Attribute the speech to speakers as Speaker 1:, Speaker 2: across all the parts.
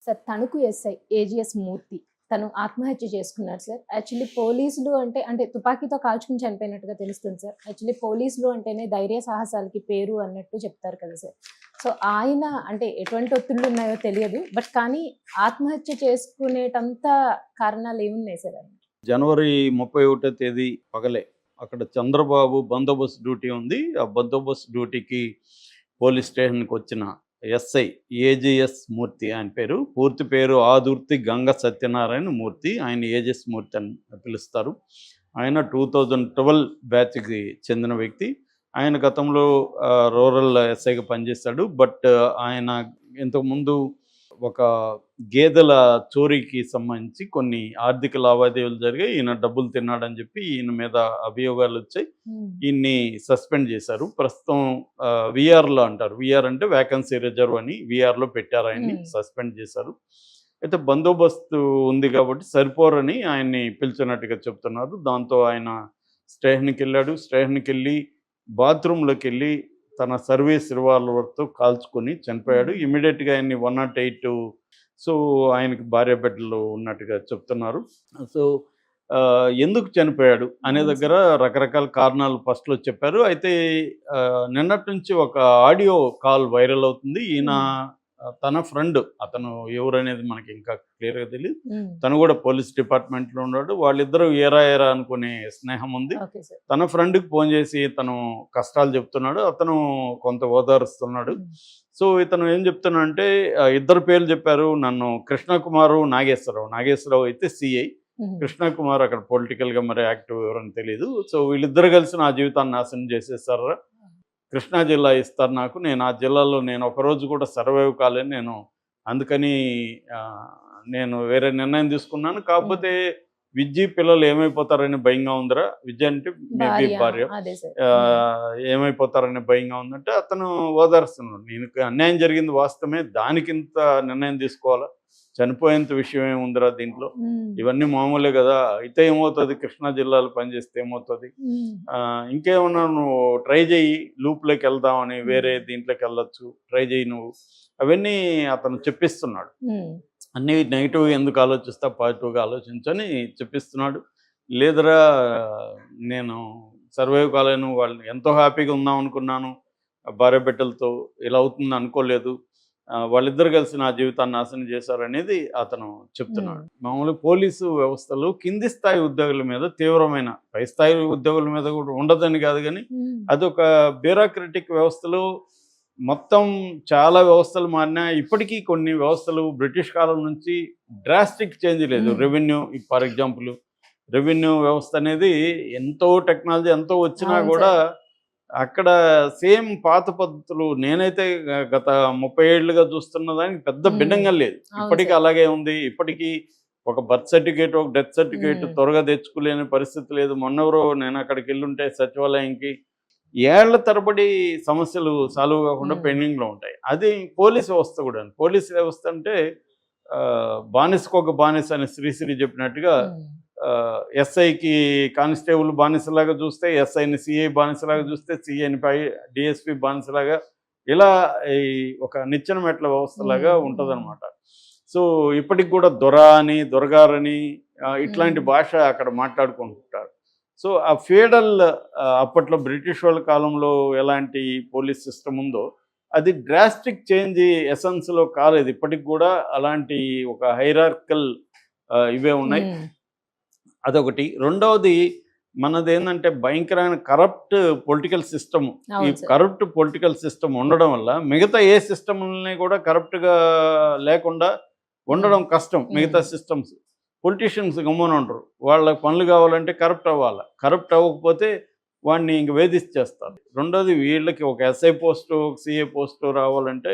Speaker 1: Sir Tanuku SI AGS మూర్తి తను ఆత్మహత్య చేసుకున్నారు సార్. యాక్చువల్లీ పోలీసులు అంటే తుపాకీతో కాల్చుకుని చనిపోయినట్టుగా తెలుస్తుంది సార్. యాక్చువల్లీ పోలీసులు అంటేనే ధైర్య సాహసాలకి పేరు అన్నట్టు చెప్తారు కదా సార్. సో ఆయన అంటే ఎటువంటి ఒత్తిళ్ళు ఉన్నాయో తెలియదు. బట్ కానీ ఆత్మహత్య చేసుకునేటంత కారణాలు ఏమున్నాయి సార్ ఆయన?
Speaker 2: జనవరి 31వ తేదీ పగలే అక్కడ చంద్రబాబు బందోబస్తు డ్యూటీ ఉంది. ఆ బందోబస్తు డ్యూటీకి పోలీస్ స్టేషన్కి వచ్చిన ఎస్ఐ ఏజీఎస్ మూర్తి, ఆయన పేరు పూర్తి పేరు ఆదుర్తి గంగ సత్యనారాయణ మూర్తి, ఆయన ఏజెస్ మూర్తి అని పిలుస్తారు. ఆయన 2012 బ్యాచ్కి చెందిన వ్యక్తి. ఆయన గతంలో రూరల్ ఎస్ఐగా పనిచేశాడు. బట్ ఆయన ఇంతకుముందు ఒక గేదెల చోరీకి సంబంధించి కొన్ని ఆర్థిక లావాదేవీలు జరిగాయి. ఈయన డబ్బులు తిన్నాడని చెప్పి ఈయన మీద అభియోగాలు వచ్చాయి. ఈయన్ని సస్పెండ్ చేశారు. ప్రస్తుతం విఆర్లో అంటారు, విఆర్ అంటే వ్యాకెన్సీ రిజర్వ్ అని, విఆర్లో పెట్టారు, ఆయన్ని సస్పెండ్ చేశారు. అయితే బందోబస్తు ఉంది కాబట్టి సరిపోరని ఆయన్ని పిలిచినట్టుగా చెప్తున్నారు. దాంతో ఆయన స్టేషన్కి వెళ్ళాడు. స్టేషన్కి వెళ్ళి బాత్రూంలోకి వెళ్ళి తన సర్వీస్ రివాల్వర్తో కాల్చుకొని చనిపోయాడు. ఇమీడియట్గా ఆయన్ని 108, సో ఆయనకి భార్య బిడ్డలు ఉన్నట్టుగా చెప్తున్నారు. సో ఎందుకు చనిపోయాడు అనే దగ్గర రకరకాల కారణాలు ఫస్ట్లో చెప్పారు. అయితే నిన్నటి నుంచి ఒక ఆడియో కాల్ వైరల్ అవుతుంది. ఈయన తన ఫ్రెండ్, అతను ఎవరు అనేది మనకి ఇంకా క్లియర్గా తెలియదు. తను కూడా పోలీస్ డిపార్ట్మెంట్లో ఉన్నాడు. వాళ్ళిద్దరూ ఏరా అనుకునే స్నేహం ఉంది. తన ఫ్రెండ్కి ఫోన్ చేసి తను కష్టాలు చెప్తున్నాడు, అతను కొంత ఓదారుస్తున్నాడు. సో ఇతను ఏం చెప్తున్నాడంటే ఇద్దరు పేర్లు చెప్పారు నన్ను, కృష్ణకుమారు, నాగేశ్వరరావు అయితే సిఐ, కృష్ణకుమార్ అక్కడ పొలిటికల్గా మరి యాక్టివ్ ఎవరని తెలియదు. సో వీళ్ళిద్దరు కలిసి నా జీవితాన్ని నాశనం చేసేసారా, కృష్ణా జిల్లా ఇస్తారు నాకు, నేను ఆ జిల్లాలో నేను ఒకరోజు కూడా సర్వైవ్ కాలేను, నేను అందుకని నేను వేరే నిర్ణయం తీసుకున్నాను. కాకపోతే విద్య పిల్లలు ఏమైపోతారని భయంగా ఉందిరా, విద్య అంటే మేబీ భార్య, ఏమైపోతారని భయంగా ఉందంటే అతను ఓదారుస్తున్నాడు. నేను అన్యాయం జరిగింది వాస్తవమే, దానికింత నిర్ణయం తీసుకోవాలా, చనిపోయేంత విషయం ఏముందిరా దీంట్లో, ఇవన్నీ మామూలే కదా, అయితే ఏమవుతుంది, కృష్ణా జిల్లాలో పనిచేస్తే ఏమవుతుంది, ఇంకేమన్నా నువ్వు ట్రై చేయి, లూప్లోకి వెళ్దామని, వేరే దీంట్లోకి వెళ్ళొచ్చు, ట్రై చేయి నువ్వు, అవన్నీ అతను చెప్పిస్తున్నాడు. అన్నీ నెగిటివ్గా ఎందుకు ఆలోచిస్తా, పాజిటివ్గా ఆలోచించని చెప్పిస్తున్నాడు. లేదరా నేను సర్వైవ్ కాలేను, వాళ్ళని ఎంతో హ్యాపీగా ఉందాం అనుకున్నాను, భార్య బిడ్డలతో ఇలా అవుతుంది అనుకోలేదు, వాళ్ళిద్దరు కలిసి నా జీవితాన్ని నాశనం చేశారనేది అతను చెప్తున్నాడు. మామూలుగా పోలీసు వ్యవస్థలో కింది స్థాయి ఉద్యోగుల మీద తీవ్రమైన, పై స్థాయి ఉద్యోగుల మీద కూడా ఉండదని కాదు, కానీ అదొక బ్యూరోక్రటిక్ వ్యవస్థలో మొత్తం చాలా వ్యవస్థలు మారినా ఇప్పటికీ కొన్ని వ్యవస్థలు బ్రిటిష్ కాలం నుంచి డ్రాస్టిక్ చేంజ్ లేదు. రెవెన్యూ ఫర్ ఎగ్జాంపుల్, రెవెన్యూ వ్యవస్థ అనేది ఎంతో టెక్నాలజీ ఎంతో వచ్చినా కూడా అక్కడ సేమ్ పాత పద్ధతులు, నేనైతే గత 30 ఏళ్ళుగా చూస్తున్న దానికి పెద్ద భిన్నంగా లేదు. ఇప్పటికీ అలాగే ఉంది. ఇప్పటికీ ఒక బర్త్ సర్టిఫికేట్, ఒక డెత్ సర్టిఫికేట్ త్వరగా తెచ్చుకోలేని పరిస్థితి లేదు. మొన్నెవరో నేను అక్కడికి వెళ్ళుంటే సచివాలయంకి ఏళ్ల తరబడి సమస్యలు సాల్వ్ కాకుండా పెండింగ్లో ఉంటాయి. అది పోలీస్ వ్యవస్థ కూడా. పోలీస్ వ్యవస్థ అంటే బానిసకు ఒక బానిస అని శ్రీశ్రీ చెప్పినట్టుగా, ఎస్ఐకి కానిస్టేబుల్ బానిసలాగా చూస్తే, ఎస్ఐని సిఐ బానిసలాగా చూస్తే, సిఐని డిఎస్పి బానిసలాగా, ఇలా ఒక నిచ్చెన మెట్ల వ్యవస్థలాగా ఉంటుందన్నమాట. సో ఇప్పటికి కూడా దొర అని, దొరగారని ఇట్లాంటి భాష అక్కడ మాట్లాడుకుంటుంటారు. సో ఆ ఫీడల్, అప్పట్లో బ్రిటిష్ వాళ్ళ కాలంలో ఎలాంటి పోలీస్ సిస్టమ్ ఉందో అది డ్రాస్టిక్ చేంజ్ ఎసెన్స్లో కాలేదు. ఇప్పటికి కూడా అలాంటి ఒక హైరార్కల్ ఇవే ఉన్నాయి. అదొకటి. రెండవది, మనది ఏంటంటే భయంకరమైన కరప్ట్ పొలిటికల్ సిస్టమ్. ఈ కరప్ట్ పొలిటికల్ సిస్టమ్ ఉండడం వల్ల మిగతా ఏ సిస్టమ్ని కూడా కరప్ట్గా లేకుండా ఉండడం కష్టం. మిగతా సిస్టమ్స్ పొలిటీషియన్స్ గమ్మున ఉండరు, వాళ్ళకి పనులు కావాలంటే కరప్ట్ అవ్వాలి, కరప్ట్ అవ్వకపోతే వాడిని ఇంక వేధించేస్తారు. రెండోది, వీళ్ళకి ఒక ఎస్ఐ పోస్టు, ఒక సిఏ పోస్టు రావాలంటే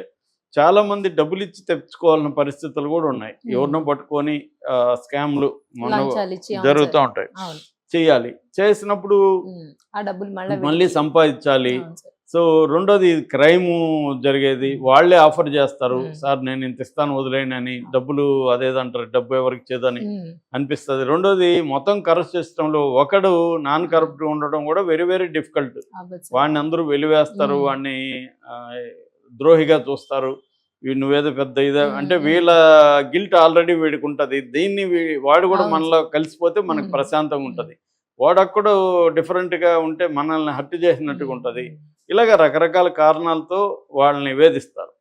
Speaker 2: చాలామంది డబ్బులు ఇచ్చి తెచ్చుకోవాలన్న పరిస్థితులు కూడా ఉన్నాయి. ఎవరినో పట్టుకొని స్కామ్లు జరుగుతూ ఉంటాయి, చేయాలి, చేసినప్పుడు మళ్ళీ సంపాదించాలి. సో రెండోది, క్రైము జరిగేది, వాళ్ళే ఆఫర్ చేస్తారు, సార్ నేను ఇంత ఇస్తాను వదిలేయని అని, డబ్బులు అదేదంటారు, డబ్బు ఎవరికి చేదని అనిపిస్తుంది. రెండోది, మొత్తం కరప్ట్ సిస్టంలో ఒకడు నాన్ కరప్ట్ ఉండడం కూడా వెరీ వెరీ డిఫికల్ట్. వాడిని అందరూ వెలివేస్తారు, వాడిని ద్రోహిగా చూస్తారు. నువ్వేదో పెద్ద ఇదే అంటే
Speaker 1: మ్మ్.
Speaker 2: వీళ్ళ గిల్ట్ ఆల్రెడీ వీడికి ఉంటుంది. దీన్ని వాడు కూడా
Speaker 1: అవును
Speaker 2: మనలో కలిసిపోతే మనకు
Speaker 1: మ్మ్.
Speaker 2: ప్రశాంతంగా
Speaker 1: మ్మ్.
Speaker 2: ఉంటుంది. వాడొక్కడు డిఫరెంట్గా ఉంటే మనల్ని హత్య చేసినట్టుగా ఉంటుంది.
Speaker 1: మ్మ్.
Speaker 2: ఇలాగ రకరకాల కారణాలతో వాళ్ళని వేధిస్తారు.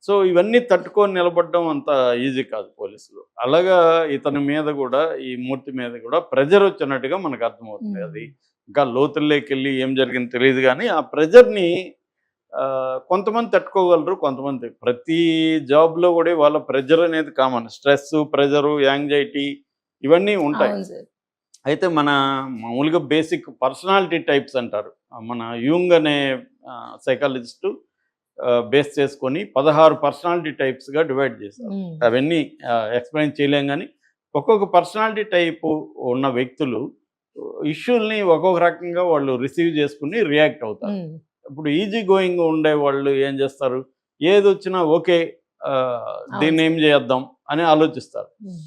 Speaker 2: సో ఇవన్నీ తట్టుకొని నిలబడడం అంత ఈజీ కాదు పోలీసులు. అలాగా ఇతని మీద కూడా ఈ మూర్తి మీద కూడా ప్రెజర్ వచ్చినట్టుగా మనకు అర్థమవుతుంది. అది
Speaker 1: మ్మ్.
Speaker 2: ఇంకా లోతుల్లోకి వెళ్ళి ఏం జరిగింది తెలియదు కానీ ఆ ప్రెజర్ని కొంతమంది తట్టుకోగలరు, కొంతమంది ప్రతి జాబ్లో కూడా వాళ్ళ ప్రెజర్ అనేది కామన్. స్ట్రెస్, ప్రెజరు, యాంగ్జైటీ ఇవన్నీ ఉంటాయి.
Speaker 1: అవును సార్
Speaker 2: అయితే మన మామూలుగా బేసిక్ పర్సనాలిటీ టైప్స్ అంటారు. మన యూంగ్ అనే సైకాలజిస్టు బేస్ చేసుకొని 16 పర్సనాలిటీ టైప్స్గా డివైడ్ చేశారు.
Speaker 1: మ్మ్.
Speaker 2: అవన్నీ ఎక్స్ప్లెయిన్ చేయలేం కానీ ఒక్కొక్క పర్సనాలిటీ టైపు ఉన్న వ్యక్తులు ఇష్యూల్ని ఒక్కొక్క రకంగా వాళ్ళు రిసీవ్ చేసుకుని రియాక్ట్ అవుతారు.
Speaker 1: మ్మ్.
Speaker 2: ఇప్పుడు ఈజీ గోయింగ్ ఉండే వాళ్ళు ఏం చేస్తారు, ఏది వచ్చినా ఓకే
Speaker 1: అవును
Speaker 2: దీన్ని ఏం
Speaker 1: సార్
Speaker 2: చేద్దాం అని ఆలోచిస్తారు.
Speaker 1: మ్మ్.